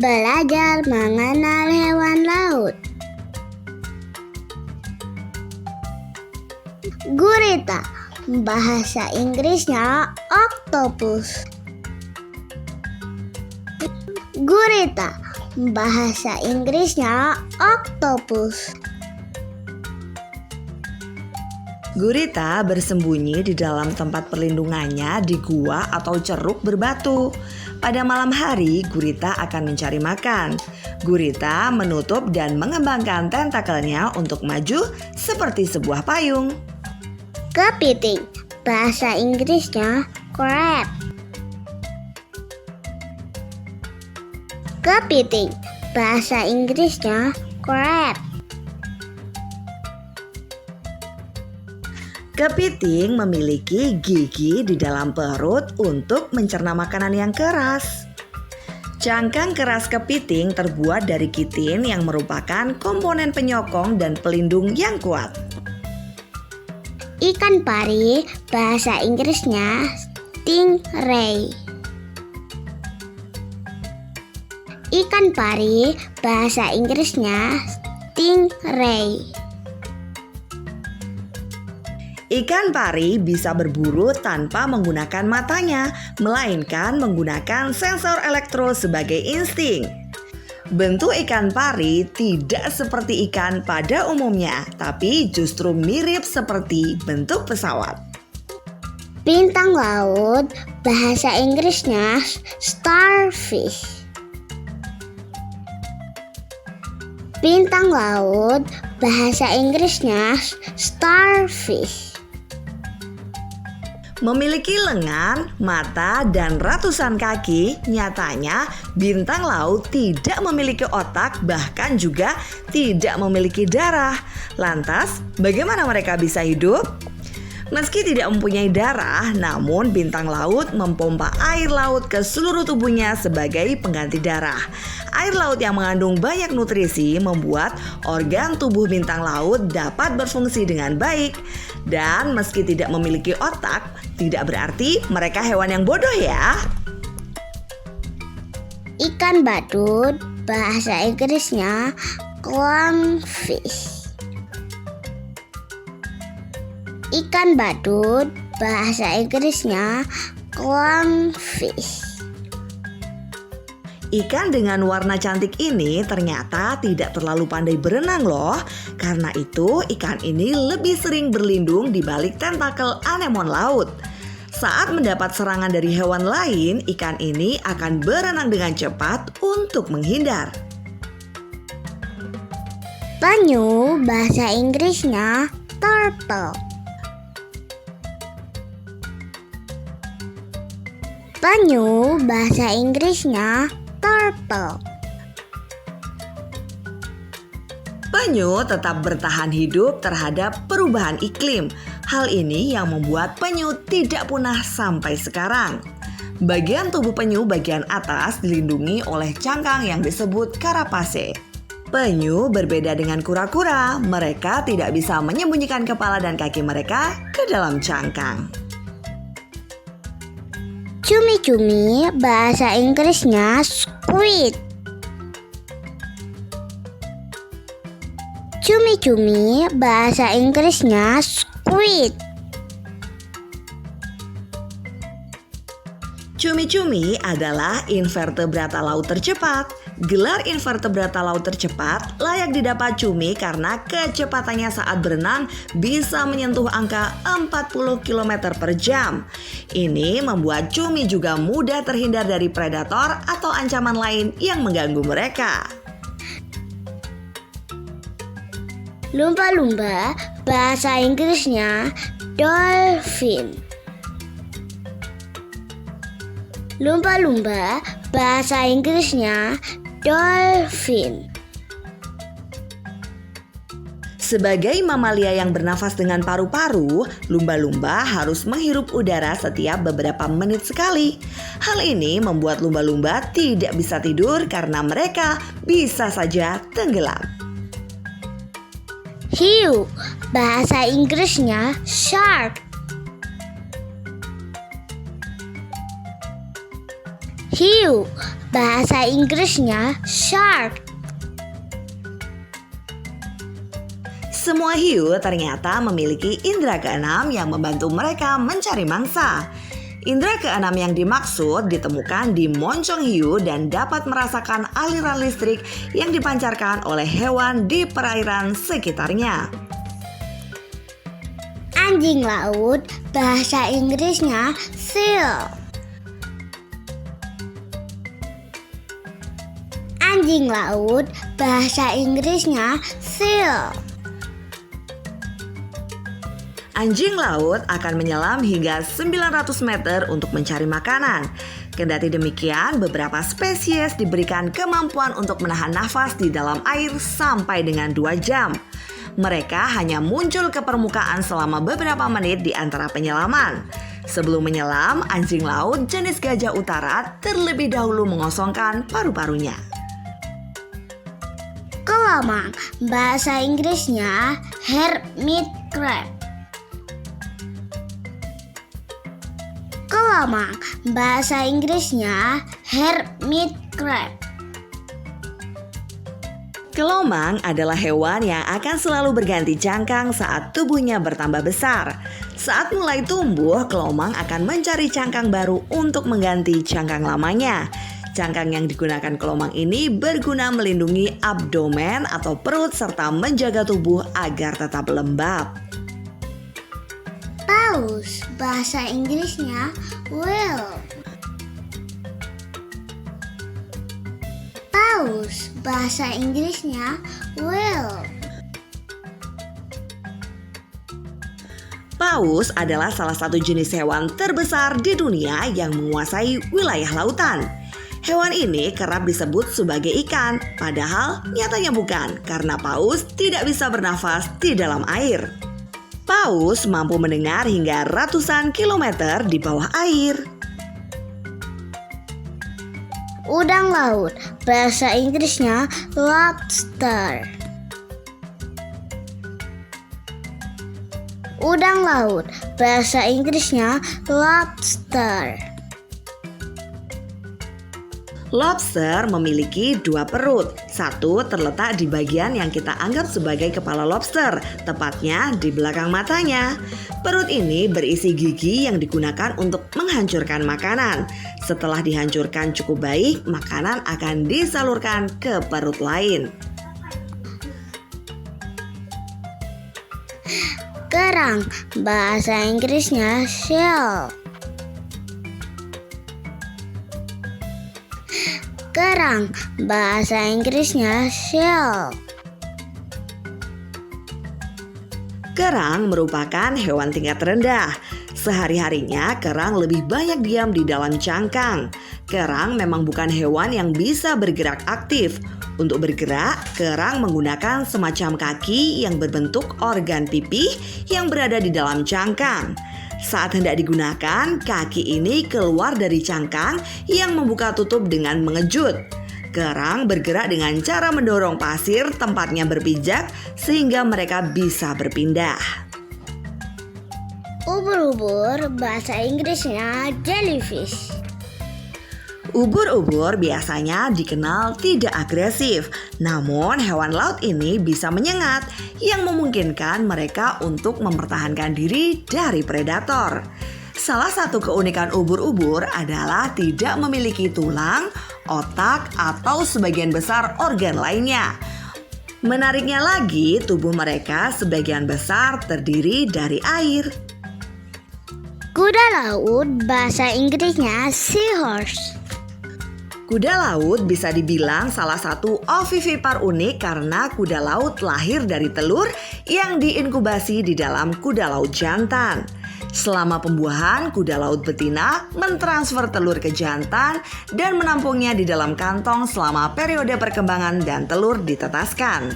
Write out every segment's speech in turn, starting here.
Belajar mengenal hewan laut. Gurita, bahasa Inggrisnya octopus. Gurita, bahasa Inggrisnya octopus. Gurita bersembunyi di dalam tempat perlindungannya di gua atau ceruk berbatu. Pada malam hari, gurita akan mencari makan. Gurita menutup dan mengembangkan tentakelnya untuk maju seperti sebuah payung. Kepiting, bahasa Inggrisnya crab. Kepiting, bahasa Inggrisnya crab. Kepiting memiliki gigi di dalam perut untuk mencerna makanan yang keras. Cangkang keras kepiting terbuat dari kitin yang merupakan komponen penyokong dan pelindung yang kuat. Ikan pari, bahasa Inggrisnya stingray. Ikan pari, bahasa Inggrisnya stingray. Ikan pari bisa berburu tanpa menggunakan matanya, melainkan menggunakan sensor elektro sebagai insting. Bentuk ikan pari tidak seperti ikan pada umumnya, tapi justru mirip seperti bentuk pesawat. Bintang laut, bahasa Inggrisnya starfish. Bintang laut, bahasa Inggrisnya starfish. Memiliki lengan, mata, dan ratusan kaki, nyatanya bintang laut tidak memiliki otak, bahkan juga tidak memiliki darah. Lantas, bagaimana mereka bisa hidup? Meski tidak mempunyai darah, namun bintang laut mempompa air laut ke seluruh tubuhnya sebagai pengganti darah. Air laut yang mengandung banyak nutrisi membuat organ tubuh bintang laut dapat berfungsi dengan baik. Dan meski tidak memiliki otak, tidak berarti mereka hewan yang bodoh ya. Ikan badut, bahasa Inggrisnya clownfish. Ikan badut, bahasa Inggrisnya clownfish. Ikan dengan warna cantik ini ternyata tidak terlalu pandai berenang loh. Karena itu ikan ini lebih sering berlindung di balik tentakel anemon laut. Saat mendapat serangan dari hewan lain, ikan ini akan berenang dengan cepat untuk menghindar. Penyu, bahasa Inggrisnya turtle. Penyu, bahasa Inggrisnya turtle. Penyu tetap bertahan hidup terhadap perubahan iklim. Hal ini yang membuat penyu tidak punah sampai sekarang. Bagian tubuh penyu bagian atas dilindungi oleh cangkang yang disebut carapace. Penyu berbeda dengan kura-kura, mereka tidak bisa menyembunyikan kepala dan kaki mereka ke dalam cangkang. Cumi-cumi, bahasa Inggrisnya squid. Cumi-cumi, bahasa Inggrisnya squid. Cumi-cumi adalah invertebrata laut tercepat. Gelar invertebrata laut tercepat layak didapat cumi karena kecepatannya saat berenang bisa menyentuh angka 40 km per jam. Ini membuat cumi juga mudah terhindar dari predator atau ancaman lain yang mengganggu mereka. Lumba-lumba, bahasa Inggrisnya dolphin. Lumba-lumba, bahasa Inggrisnya dolphin. Sebagai mamalia yang bernafas dengan paru-paru, lumba-lumba harus menghirup udara setiap beberapa menit sekali. Hal ini membuat lumba-lumba tidak bisa tidur karena mereka bisa saja tenggelam. Hiu, bahasa Inggrisnya shark. Hiu, bahasa Inggrisnya shark. Semua hiu ternyata memiliki indera keenam yang membantu mereka mencari mangsa. Indera keenam yang dimaksud ditemukan di moncong hiu dan dapat merasakan aliran listrik yang dipancarkan oleh hewan di perairan sekitarnya. Anjing laut, bahasa Inggrisnya seal. Anjing laut, bahasa Inggrisnya seal. Anjing laut akan menyelam hingga 900 meter untuk mencari makanan. Kendati demikian, beberapa spesies diberikan kemampuan untuk menahan nafas di dalam air sampai dengan 2 jam. Mereka hanya muncul ke permukaan selama beberapa menit di antara penyelaman. Sebelum menyelam, anjing laut jenis gajah utara terlebih dahulu mengosongkan paru-parunya. Kelamang, bahasa Inggrisnya hermit crab. Kelamang, bahasa Inggrisnya hermit crab. Kelomang adalah hewan yang akan selalu berganti cangkang saat tubuhnya bertambah besar. Saat mulai tumbuh, kelomang akan mencari cangkang baru untuk mengganti cangkang lamanya. Cangkang yang digunakan kelomang ini berguna melindungi abdomen atau perut serta menjaga tubuh agar tetap lembab. Paus, bahasa Inggrisnya whale. Paus, bahasa Inggrisnya whale. Paus adalah salah satu jenis hewan terbesar di dunia yang menguasai wilayah lautan. Hewan ini kerap disebut sebagai ikan, padahal nyatanya bukan karena paus tidak bisa bernafas di dalam air. Paus mampu mendengar hingga ratusan kilometer di bawah air. Udang laut, bahasa Inggrisnya lobster. Udang laut, bahasa Inggrisnya lobster. Lobster memiliki 2 perut. Satu terletak di bagian yang kita anggap sebagai kepala lobster, tepatnya di belakang matanya. Perut ini berisi gigi yang digunakan untuk menghancurkan makanan. Setelah dihancurkan cukup baik, makanan akan disalurkan ke perut lain. Kerang, bahasa Inggrisnya shell. Kerang, bahasa Inggrisnya shell. Kerang merupakan hewan tingkat rendah. Sehari-harinya kerang lebih banyak diam di dalam cangkang. Kerang memang bukan hewan yang bisa bergerak aktif. Untuk bergerak, kerang menggunakan semacam kaki yang berbentuk organ pipih yang berada di dalam cangkang. Saat hendak digunakan, kaki ini keluar dari cangkang yang membuka tutup dengan mengejut. Kerang bergerak dengan cara mendorong pasir tempatnya berpijak sehingga mereka bisa berpindah. Ubur-ubur, bahasa Inggrisnya jellyfish. Ubur-ubur biasanya dikenal tidak agresif, namun hewan laut ini bisa menyengat yang memungkinkan mereka untuk mempertahankan diri dari predator. Salah satu keunikan ubur-ubur adalah tidak memiliki tulang, otak, atau sebagian besar organ lainnya. Menariknya lagi, tubuh mereka sebagian besar terdiri dari air. Kuda laut, bahasa Inggrisnya seahorse. Kuda laut bisa dibilang salah satu ovivipar unik karena kuda laut lahir dari telur yang diinkubasi di dalam kuda laut jantan. Selama pembuahan, kuda laut betina mentransfer telur ke jantan dan menampungnya di dalam kantong selama periode perkembangan dan telur ditetaskan.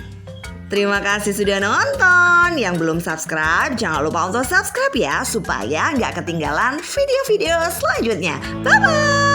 Terima kasih sudah nonton. Yang belum subscribe, jangan lupa untuk subscribe ya supaya nggak ketinggalan video-video selanjutnya. Bye-bye!